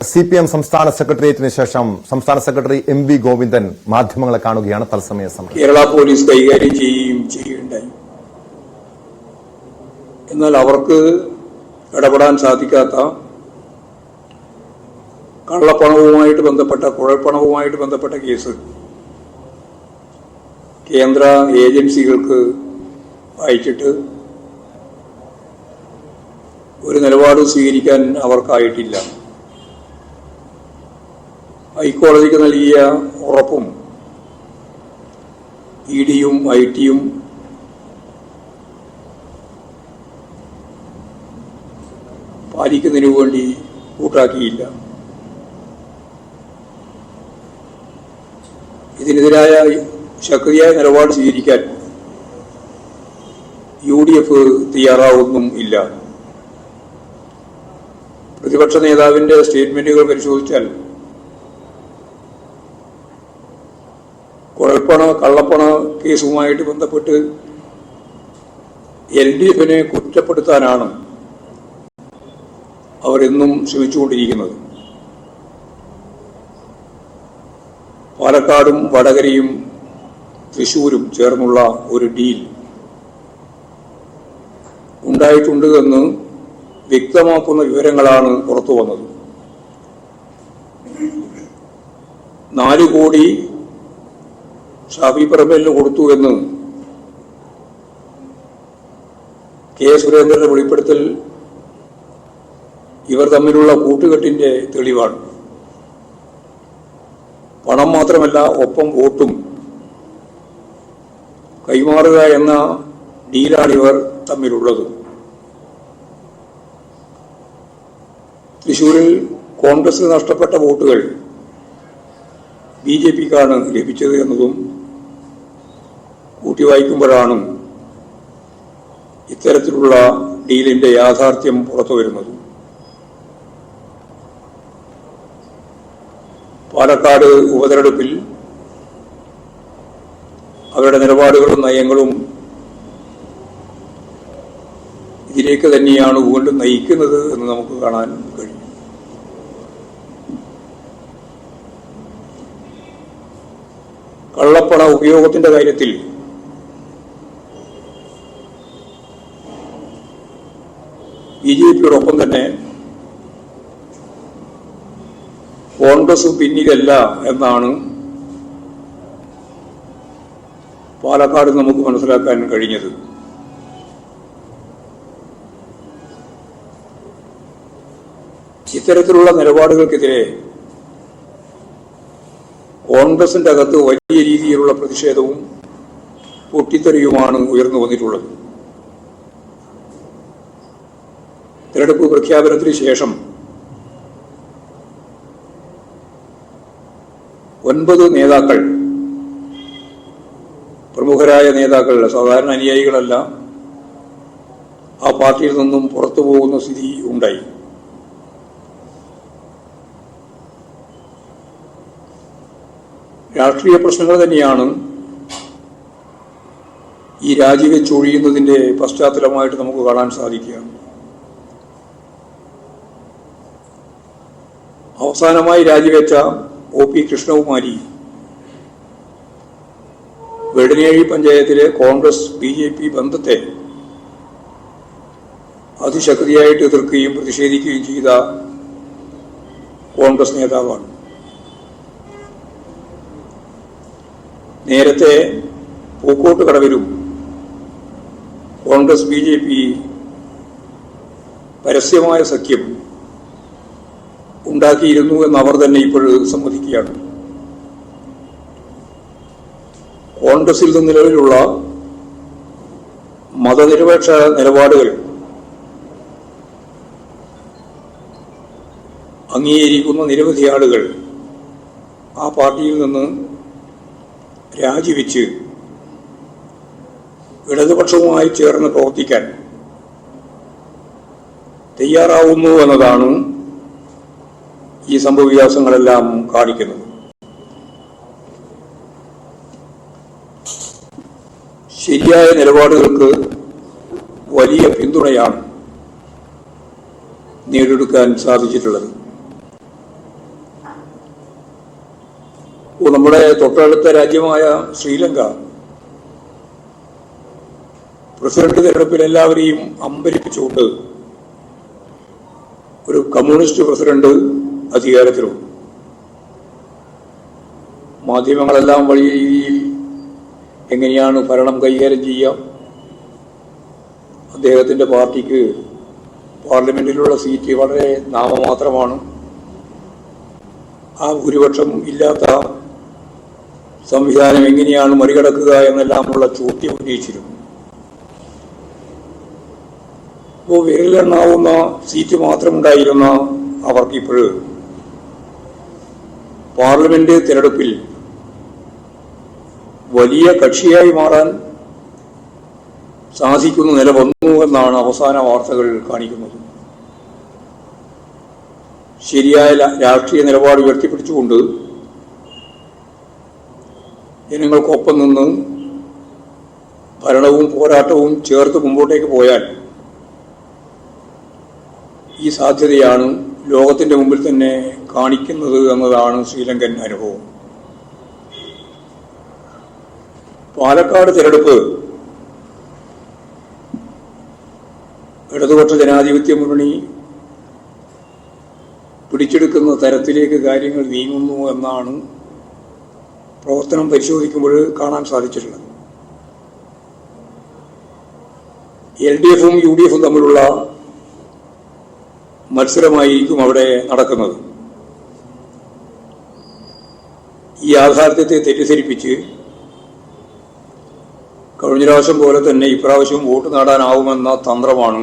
CPM സംസ്ഥാന സെക്രട്ടേറിയറ്റിന് ശേഷം സംസ്ഥാന സെക്രട്ടറി MV ഗോവിന്ദൻ മാധ്യമങ്ങളെ കാണുകയാണ്. തത്സമയ സമയം കേരള പോലീസ് കൈകാര്യം ചെയ്യുകയുണ്ടായി. എന്നാൽ അവർക്ക് ഇടപെടാൻ സാധിക്കാത്ത കള്ളപ്പണവുമായിട്ട് ബന്ധപ്പെട്ട കുഴൽപ്പണവുമായിട്ട് ബന്ധപ്പെട്ട കേസ് കേന്ദ്ര ഏജൻസികൾക്ക് അയച്ചിട്ട് ഒരു നിലപാട് സ്വീകരിക്കാൻ അവർക്കായിട്ടില്ല. ഹൈക്കോടതിക്ക് നൽകിയ ഉറപ്പും EDയും IT-യും പാലിക്കുന്നതിനു വേണ്ടി കൂട്ടാക്കിയില്ല. ഇതിനെതിരായ ശക്തിയായ നിലപാട് സ്വീകരിക്കാൻ UDF തയ്യാറാവുന്നും ഇല്ല. പ്രതിപക്ഷ നേതാവിന്റെ സ്റ്റേറ്റ്മെന്റുകൾ പരിശോധിച്ചാൽ കുഴൽപ്പണ കള്ളപ്പണ കേസുമായിട്ട് ബന്ധപ്പെട്ട് LDFനെ കുറ്റപ്പെടുത്താനാണ് അവരെന്നും ശ്രമിച്ചുകൊണ്ടിരിക്കുന്നത്. പാലക്കാടും വടകരയും തൃശൂരും ചേർന്നുള്ള ഒരു ഡീൽ ഉണ്ടായിട്ടുണ്ട് എന്ന് വ്യക്തമാക്കുന്ന വിവരങ്ങളാണ് പുറത്തു വന്നത്. 4 കോടി ഷാഫി പറമ്പലിന് കൊടുത്തു എന്ന് K. സുരേന്ദ്രന്റെ വെളിപ്പെടുത്തൽ ഇവർ തമ്മിലുള്ള കൂട്ടുകെട്ടിന്റെ തെളിവാണ്. പണം മാത്രമല്ല, ഒപ്പം വോട്ടും കൈമാറുക എന്ന ഡീലാണ് ഇവർ തമ്മിലുള്ളത്. തൃശൂരിൽ കോൺഗ്രസിന് നഷ്ടപ്പെട്ട വോട്ടുകൾ BJPക്കാണ് ലഭിച്ചത് എന്നതും കൂട്ടി വായിക്കുമ്പോഴാണ് ഇത്തരത്തിലുള്ള ഡീലിന്റെ യാഥാർത്ഥ്യം പുറത്തു വരുന്നത്. പാലക്കാട് ഉപതെരഞ്ഞെടുപ്പിൽ അവരുടെ നിലപാടുകളും നയങ്ങളും ഇതിലേക്ക് തന്നെയാണ് വീണ്ടും നയിക്കുന്നത് എന്ന് നമുക്ക് കാണാൻ കഴിയും. കള്ളപ്പണ ഉപയോഗത്തിന്റെ കാര്യത്തിൽ BJPയോടൊപ്പം തന്നെ കോൺഗ്രസ് പിന്നിലല്ല എന്നാണ് പാലക്കാട് നമുക്ക് മനസ്സിലാക്കാൻ കഴിഞ്ഞത്. ഇത്തരത്തിലുള്ള നിലപാടുകൾക്കെതിരെ കോൺഗ്രസിന്റെ അകത്ത് വലിയ രീതിയിലുള്ള പ്രതിഷേധവും പൊട്ടിത്തെറിയുമാണ് ഉയർന്നു വന്നിട്ടുള്ളത്. തെരഞ്ഞെടുപ്പ് പ്രഖ്യാപനത്തിന് ശേഷം 9 നേതാക്കൾ, പ്രമുഖരായ നേതാക്കൾ, സാധാരണ അനുയായികളല്ല, ആ പാർട്ടിയിൽ നിന്നും പുറത്തു പോകുന്ന സ്ഥിതി ഉണ്ടായി. രാഷ്ട്രീയ പ്രശ്നങ്ങൾ തന്നെയാണ് ഈ രാജിവെച്ചൊഴിയുന്നതിന്റെ പശ്ചാത്തലമായിട്ട് നമുക്ക് കാണാൻ സാധിക്കുക. അവസാനമായി രാജിവെച്ച OP കൃഷ്ണകുമാരി വെടനേഴി പഞ്ചായത്തിലെ കോൺഗ്രസ് BJP ബന്ധത്തെ അതിശക്തിയായിട്ട് എതിർക്കുകയും പ്രതിഷേധിക്കുകയും ചെയ്ത കോൺഗ്രസ് നേതാവാണ്. നേരത്തെ പൂക്കോട്ട് കടവിലും കോൺഗ്രസ് BJP പരസ്യമായ സഖ്യം ഉണ്ടാക്കിയിരുന്നു എന്ന് അവർ തന്നെ ഇപ്പോൾ സമ്മതിക്കുകയാണ്. കോൺഗ്രസിൽ നിന്ന് നിലവിലുള്ള മതനിരപേക്ഷ നിലപാടുകൾ അംഗീകരിക്കുന്ന നിരവധി ആളുകൾ ആ പാർട്ടിയിൽ നിന്ന് രാജിവെച്ച് ഇടതുപക്ഷവുമായി ചേർന്ന് പ്രവർത്തിക്കാൻ തയ്യാറാവുന്നു എന്നതാണ് ഈ സംഭവവികാസങ്ങളെല്ലാം കാണിക്കുന്നത്. ശരിയായ നിലപാടുകൾക്ക് വലിയ പിന്തുണയാണ് നേടിയെടുക്കാൻ സാധിച്ചിട്ടുള്ളത്. നമ്മുടെ തൊട്ടടുത്ത രാജ്യമായ ശ്രീലങ്ക പ്രസിഡന്റ് തെരഞ്ഞെടുപ്പിൽ എല്ലാവരെയും അമ്പരിപ്പിച്ചുകൊണ്ട് ഒരു കമ്മ്യൂണിസ്റ്റ് പ്രസിഡന്റ് അധികാരത്തിലുണ്ട്. മാധ്യമങ്ങളെല്ലാം വലിയ രീതിയിൽ എങ്ങനെയാണ് ഭരണം കൈകാര്യം ചെയ്യാം, അദ്ദേഹത്തിന്റെ പാർട്ടിക്ക് പാർലമെന്റിലുള്ള സീറ്റ് വളരെ നാമമാത്രമാണ്, ആ ഭൂരിപക്ഷം ഇല്ലാത്ത സംവിധാനം എങ്ങനെയാണ് മറികടക്കുക എന്നെല്ലാമുള്ള ചോദ്യം ഉന്നയിച്ചിരുന്നു. അപ്പോൾ വിരലിലെണ്ണാവുന്ന സീറ്റ് മാത്രമുണ്ടായിരുന്ന അവർക്കിപ്പോൾ പാർലമെന്റ് തിരഞ്ഞെടുപ്പിൽ വലിയ കക്ഷിയായി മാറാൻ സാധിക്കുന്ന നില വന്നു എന്നാണ് അവസാന വാർത്തകൾ കാണിക്കുന്നത്. ശരിയായ രാഷ്ട്രീയ നിലപാട് ഉയർത്തിപ്പിടിച്ചുകൊണ്ട് ജനങ്ങൾക്കൊപ്പം നിന്ന് ഭരണവും പോരാട്ടവും ചേർത്ത് മുമ്പോട്ടേക്ക് പോയാൽ ഈ സാധ്യതയാണ് ലോകത്തിന്റെ മുമ്പിൽ തന്നെ കാണിക്കുന്നത് എന്നതാണ് ശ്രീലങ്കൻ അനുഭവം. പാലക്കാട് തിരഞ്ഞെടുപ്പ് ഇടതുപക്ഷ ജനാധിപത്യ മുന്നണി പിടിച്ചെടുക്കുന്ന തരത്തിലേക്ക് കാര്യങ്ങൾ നീങ്ങുന്നു എന്നാണ് പ്രവർത്തനം പരിശോധിക്കുമ്പോൾ കാണാൻ സാധിച്ചിട്ടുള്ളത്. LDFും UDFും തമ്മിലുള്ള മത്സരമായിരിക്കും അവിടെ നടക്കുന്നത്. ഈ യാഥാർത്ഥ്യത്തെ തെറ്റിദ്ധരിപ്പിച്ച് കഴിഞ്ഞ പ്രാവശ്യം പോലെ തന്നെ ഇപ്രാവശ്യം വോട്ട് നേടാനാവുമെന്ന തന്ത്രമാണ്,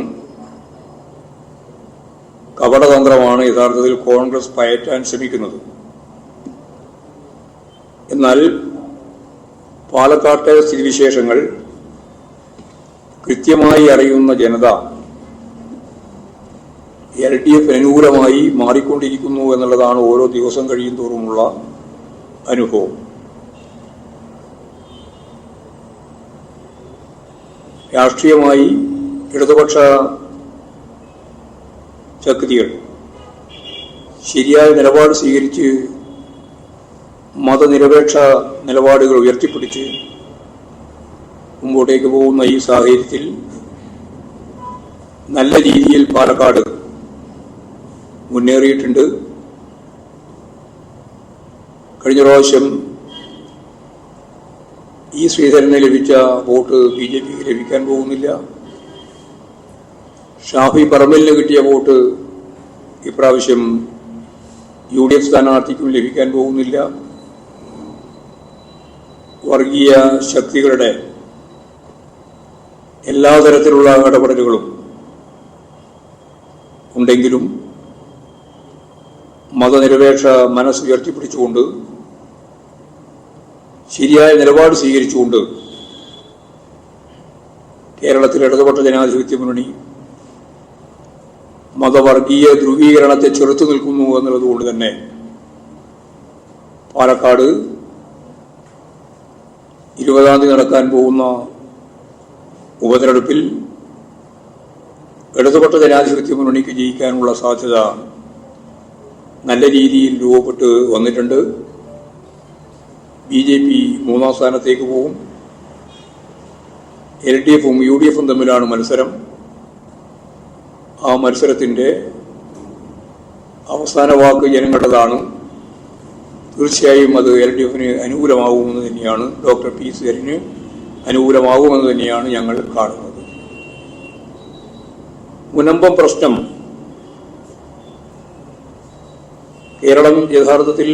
കപടതന്ത്രമാണ് യഥാർത്ഥത്തിൽ കോൺഗ്രസ് പയറ്റാൻ ശ്രമിക്കുന്നത്. എന്നാൽ പാലക്കാട്ടെ സ്ഥിതിവിശേഷങ്ങൾ കൃത്യമായി അറിയുന്ന ജനത LDF അനുകൂലമായി മാറിക്കൊണ്ടിരിക്കുന്നു എന്നുള്ളതാണ് ഓരോ ദിവസം കഴിയും തോറുമുള്ള അനുഭവം. രാഷ്ട്രീയമായി ഇടതുപക്ഷ ശക്തികൾ ശരിയായ നിലപാട് സ്വീകരിച്ച് മതനിരപേക്ഷ നിലപാടുകൾ ഉയർത്തിപ്പിടിച്ച് മുമ്പോട്ടേക്ക് പോകുന്ന ഈ സാഹചര്യത്തിൽ നല്ല രീതിയിൽ പാലക്കാട് മുന്നേറിയിട്ടുണ്ട്. കഴിഞ്ഞ പ്രാവശ്യം ഈ ശ്രീധരന് ലഭിച്ച വോട്ട് BJPക്ക് ലഭിക്കാൻ പോകുന്നില്ല. ഷാഫി പറമ്പലിന് കിട്ടിയ വോട്ട് ഇപ്രാവശ്യം UDF സ്ഥാനാർത്ഥിക്കും ലഭിക്കാൻ പോകുന്നില്ല. വർഗീയ ശക്തികളുടെ എല്ലാ തരത്തിലുള്ള ഇടപെടലുകളും ഉണ്ടെങ്കിലും മതനിരപേക്ഷ മനസ്സ് ഉയർത്തിപ്പിടിച്ചുകൊണ്ട് ശരിയായ നിലപാട് സ്വീകരിച്ചുകൊണ്ട് കേരളത്തിലെ ഇടതുപക്ഷ ജനാധിപത്യ മുന്നണി മതവർഗീയ ധ്രുവീകരണത്തെ ചെറുത്തു നിൽക്കുന്നു എന്നുള്ളതുകൊണ്ട് തന്നെ പാലക്കാട് 20-ാം തീയതി നടക്കാൻ പോകുന്ന ഉപതെരഞ്ഞെടുപ്പിൽ ഇടതുപക്ഷ ജനാധിപത്യ മുന്നണിക്ക് ജയിക്കാനുള്ള സാധ്യത നല്ല രീതിയിൽ രൂപപ്പെട്ട് വന്നിട്ടുണ്ട്. BJP 3-ാം സ്ഥാനത്തേക്ക് പോകും. LDFും UDFും തമ്മിലാണ് മത്സരം. ആ മത്സരത്തിന്റെ അവസാന വാക്ക് ജനങ്ങളുടേതാണ്. തീർച്ചയായും അത് LDFന് അനുകൂലമാകുമെന്ന് തന്നെയാണ്, ഡോക്ടർ P. ശ്രീധരന് അനുകൂലമാകുമെന്ന് തന്നെയാണ് ഞങ്ങൾ കാണുന്നത്. മുനമ്പം പ്രശ്നം കേരളം യഥാർത്ഥത്തിൽ